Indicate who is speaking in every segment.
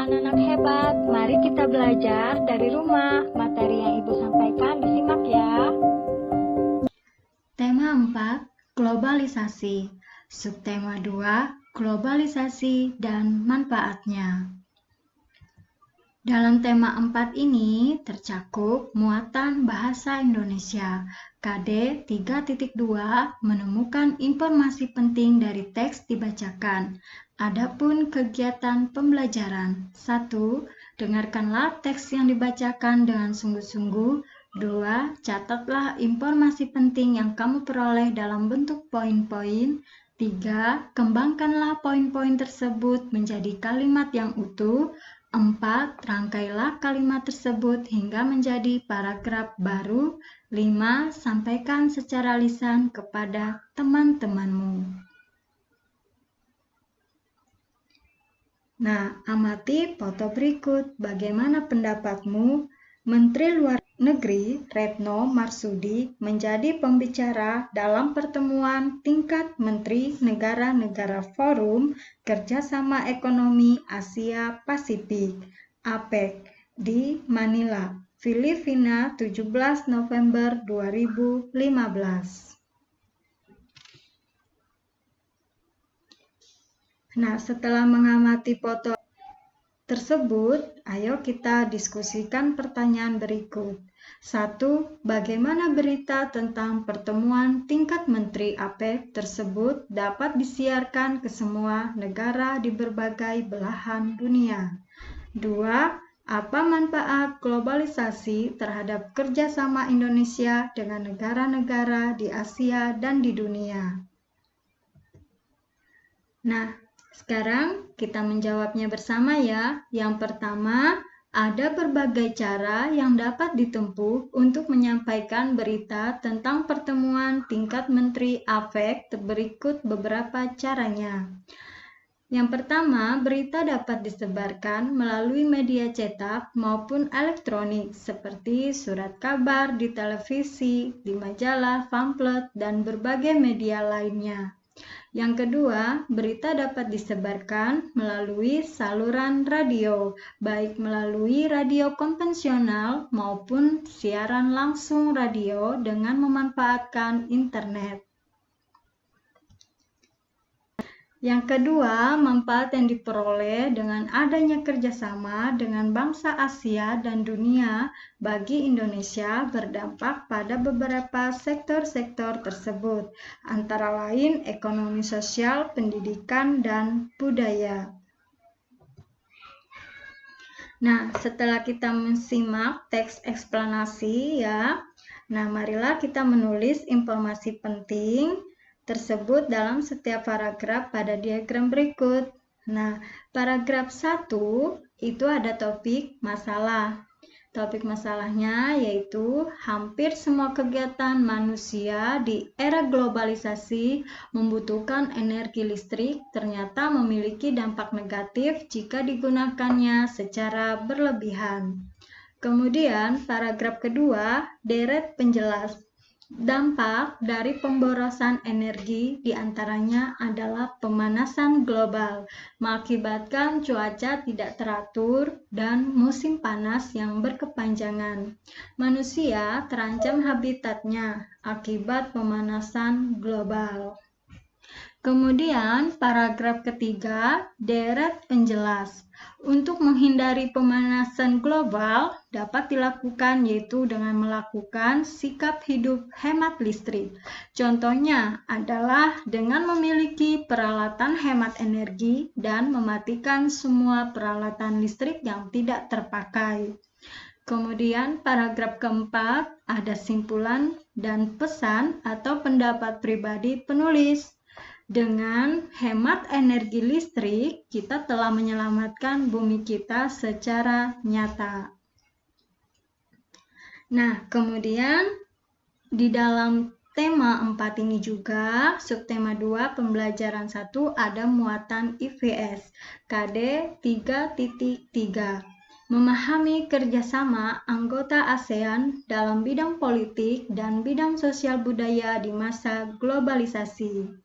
Speaker 1: anak-anak hebat, mari kita belajar dari rumah. Materi yang Ibu sampaikan disimak ya.
Speaker 2: Tema 4, globalisasi. Subtema 2, globalisasi dan manfaatnya. Dalam tema 4 ini tercakup muatan bahasa Indonesia. KD 3.2 menemukan informasi penting dari teks dibacakan. Adapun kegiatan pembelajaran. 1. Dengarkanlah teks yang dibacakan dengan sungguh-sungguh. 2. Catatlah informasi penting yang kamu peroleh dalam bentuk poin-poin. 3. Kembangkanlah poin-poin tersebut menjadi kalimat yang utuh. 4. Rangkailah kalimat tersebut hingga menjadi paragraf baru. 5. Sampaikan secara lisan kepada teman-temanmu. Nah, amati foto berikut. Bagaimana pendapatmu? Menteri Luar Negeri Retno Marsudi menjadi pembicara dalam pertemuan tingkat Menteri Negara-Negara Forum Kerjasama Ekonomi Asia Pasifik (APEC) di Manila, Filipina 17 November 2015. Nah, setelah mengamati foto tersebut, ayo kita diskusikan pertanyaan berikut. 1. Bagaimana berita tentang pertemuan tingkat menteri APEC tersebut dapat disiarkan ke semua negara di berbagai belahan dunia? 2. Apa manfaat globalisasi terhadap kerjasama Indonesia dengan negara-negara di Asia dan di dunia? Nah, sekarang kita menjawabnya bersama ya. Yang pertama, ada berbagai cara yang dapat ditempuh untuk menyampaikan berita tentang pertemuan tingkat menteri APEC. Berikut beberapa caranya. Yang pertama, berita dapat disebarkan melalui media cetak maupun elektronik seperti surat kabar di televisi, di majalah, pamflet, dan berbagai media lainnya. Yang kedua, berita dapat disebarkan melalui saluran radio, baik melalui radio konvensional maupun siaran langsung radio dengan memanfaatkan internet. Yang kedua, manfaat yang diperoleh dengan adanya kerjasama dengan bangsa Asia dan dunia bagi Indonesia berdampak pada beberapa sektor-sektor tersebut, antara lain ekonomi sosial, pendidikan, dan budaya. Nah, setelah kita menyimak teks eksplanasi ya, nah marilah kita menulis informasi penting tersebut dalam setiap paragraf pada diagram berikut. Nah, paragraf 1 itu ada topik masalah. Topik masalahnya yaitu hampir semua kegiatan manusia di era globalisasi membutuhkan energi listrik ternyata memiliki dampak negatif jika digunakannya secara berlebihan. Kemudian paragraf kedua, deret penjelas. Dampak dari pemborosan energi diantaranya adalah pemanasan global, mengakibatkan cuaca tidak teratur dan musim panas yang berkepanjangan. Manusia terancam habitatnya akibat pemanasan global. Kemudian paragraf ketiga, deret penjelas. Untuk menghindari pemanasan global dapat dilakukan yaitu dengan melakukan sikap hidup hemat listrik. Contohnya adalah dengan memiliki peralatan hemat energi dan mematikan semua peralatan listrik yang tidak terpakai. Kemudian paragraf keempat ada simpulan dan pesan atau pendapat pribadi penulis. Dengan hemat energi listrik, kita telah menyelamatkan bumi kita secara nyata. Nah, kemudian di dalam tema 4 ini juga, subtema 2 pembelajaran 1 ada muatan IVS, KD 3.3. Memahami kerjasama anggota ASEAN dalam bidang politik dan bidang sosial budaya di masa globalisasi.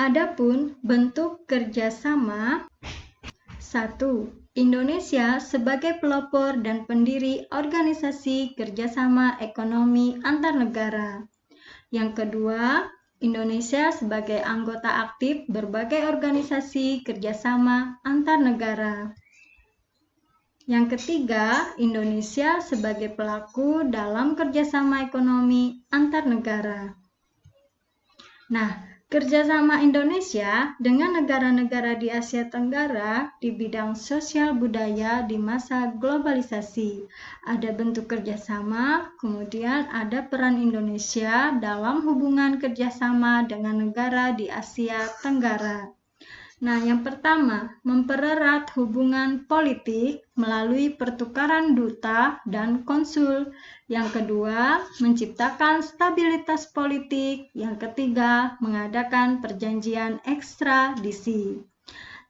Speaker 2: Adapun bentuk kerjasama 1. Indonesia sebagai pelopor dan pendiri Organisasi Kerjasama Ekonomi Antar Negara. Yang kedua, Indonesia sebagai anggota aktif berbagai organisasi kerjasama antar negara. Yang ketiga, Indonesia sebagai pelaku dalam kerjasama ekonomi antar negara. Nah, kerjasama Indonesia dengan negara-negara di Asia Tenggara di bidang sosial budaya di masa globalisasi. Ada bentuk kerjasama, kemudian ada peran Indonesia dalam hubungan kerjasama dengan negara di Asia Tenggara. Nah, yang pertama, mempererat hubungan politik melalui pertukaran duta dan konsul. Yang kedua, menciptakan stabilitas politik. Yang ketiga, mengadakan perjanjian ekstradisi.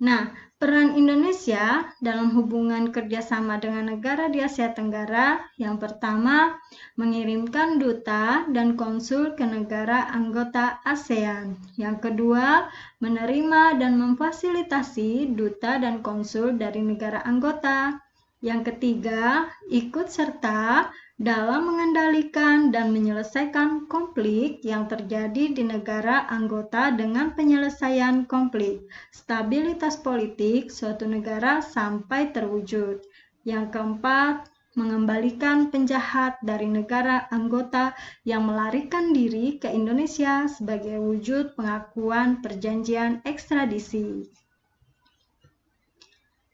Speaker 2: Nah, peran Indonesia dalam hubungan kerjasama dengan negara di Asia Tenggara, yang pertama, mengirimkan duta dan konsul ke negara anggota ASEAN. Yang kedua, menerima dan memfasilitasi duta dan konsul dari negara anggota. Yang ketiga, ikut serta dalam mengendalikan dan menyelesaikan konflik yang terjadi di negara anggota dengan penyelesaian konflik, stabilitas politik suatu negara sampai terwujud. Yang keempat, mengembalikan penjahat dari negara anggota yang melarikan diri ke Indonesia sebagai wujud pengakuan perjanjian ekstradisi.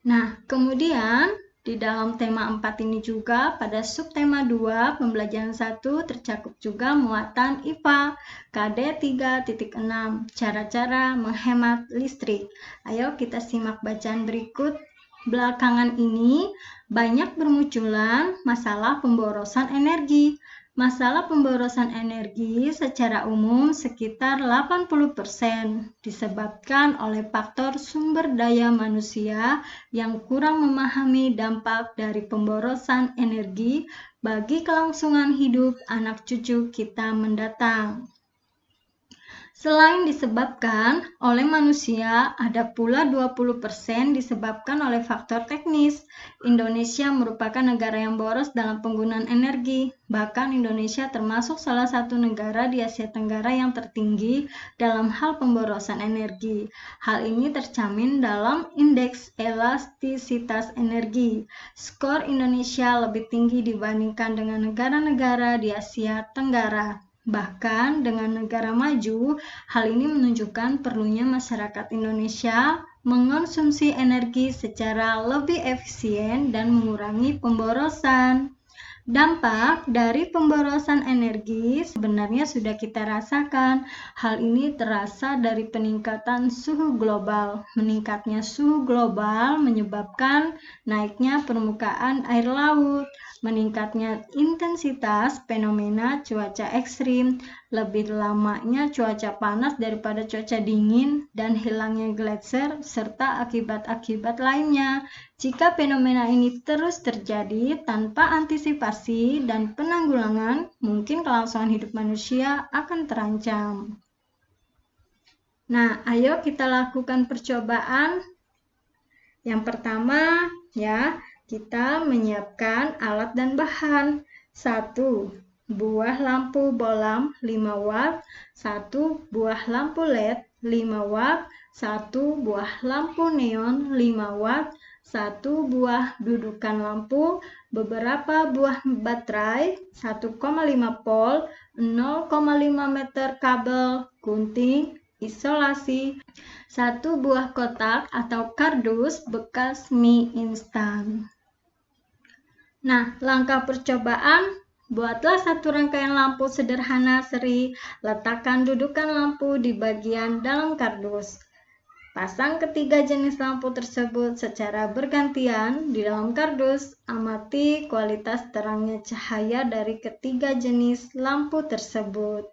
Speaker 2: Nah, kemudian di dalam tema 4 ini juga pada subtema 2 pembelajaran 1 tercakup juga muatan IPA KD 3.6 cara-cara menghemat listrik. Ayo kita simak bacaan berikut. Belakangan ini banyak bermunculan masalah pemborosan energi. Masalah pemborosan energi secara umum sekitar 80% disebabkan oleh faktor sumber daya manusia yang kurang memahami dampak dari pemborosan energi bagi kelangsungan hidup anak cucu kita mendatang. Selain disebabkan oleh manusia, ada pula 20% disebabkan oleh faktor teknis. Indonesia merupakan negara yang boros dalam penggunaan energi. Bahkan Indonesia termasuk salah satu negara di Asia Tenggara yang tertinggi dalam hal pemborosan energi. Hal ini tercermin dalam indeks elastisitas energi. Skor Indonesia lebih tinggi dibandingkan dengan negara-negara di Asia Tenggara. Bahkan dengan negara maju, hal ini menunjukkan perlunya masyarakat Indonesia mengonsumsi energi secara lebih efisien dan mengurangi pemborosan. Dampak dari pemborosan energi sebenarnya sudah kita rasakan. Hal ini terasa dari peningkatan suhu global. Meningkatnya suhu global menyebabkan naiknya permukaan air laut, meningkatnya intensitas fenomena cuaca ekstrim, lebih lamanya cuaca panas daripada cuaca dingin, dan hilangnya gletser serta akibat-akibat lainnya. Jika fenomena ini terus terjadi tanpa antisipasi dan penanggulangan, mungkin kelangsungan hidup manusia akan terancam. Nah, ayo kita lakukan percobaan. Yang pertama, ya, kita menyiapkan alat dan bahan. 1. Buah lampu bolam 5 watt, 1 buah lampu LED 5 watt, 1 buah lampu neon 5 watt, 1 buah dudukan lampu, beberapa buah baterai, 1,5 volt, 0,5 meter kabel, gunting, isolasi, 1 buah kotak atau kardus bekas mie instan. Nah, langkah percobaan, buatlah satu rangkaian lampu sederhana seri, letakkan dudukan lampu di bagian dalam kardus. Pasang ketiga jenis lampu tersebut secara bergantian di dalam kardus. Amati kualitas terangnya cahaya dari ketiga jenis lampu tersebut.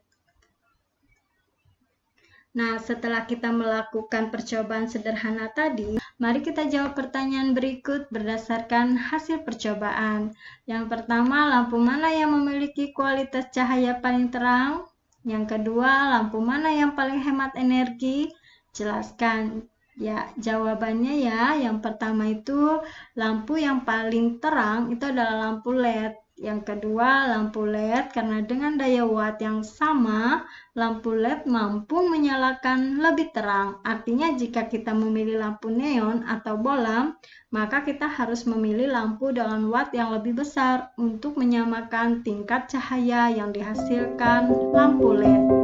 Speaker 2: Nah, setelah kita melakukan percobaan sederhana tadi, mari kita jawab pertanyaan berikut berdasarkan hasil percobaan. Yang pertama, lampu mana yang memiliki kualitas cahaya paling terang? Yang kedua, lampu mana yang paling hemat energi? Jelaskan. Ya, jawabannya ya, yang pertama itu lampu yang paling terang itu adalah lampu LED. Yang kedua, lampu LED karena dengan daya watt yang sama, lampu LED mampu menyalakan lebih terang. Artinya jika kita memilih lampu neon atau bolam, maka kita harus memilih lampu dengan watt yang lebih besar untuk menyamakan tingkat cahaya yang dihasilkan lampu LED.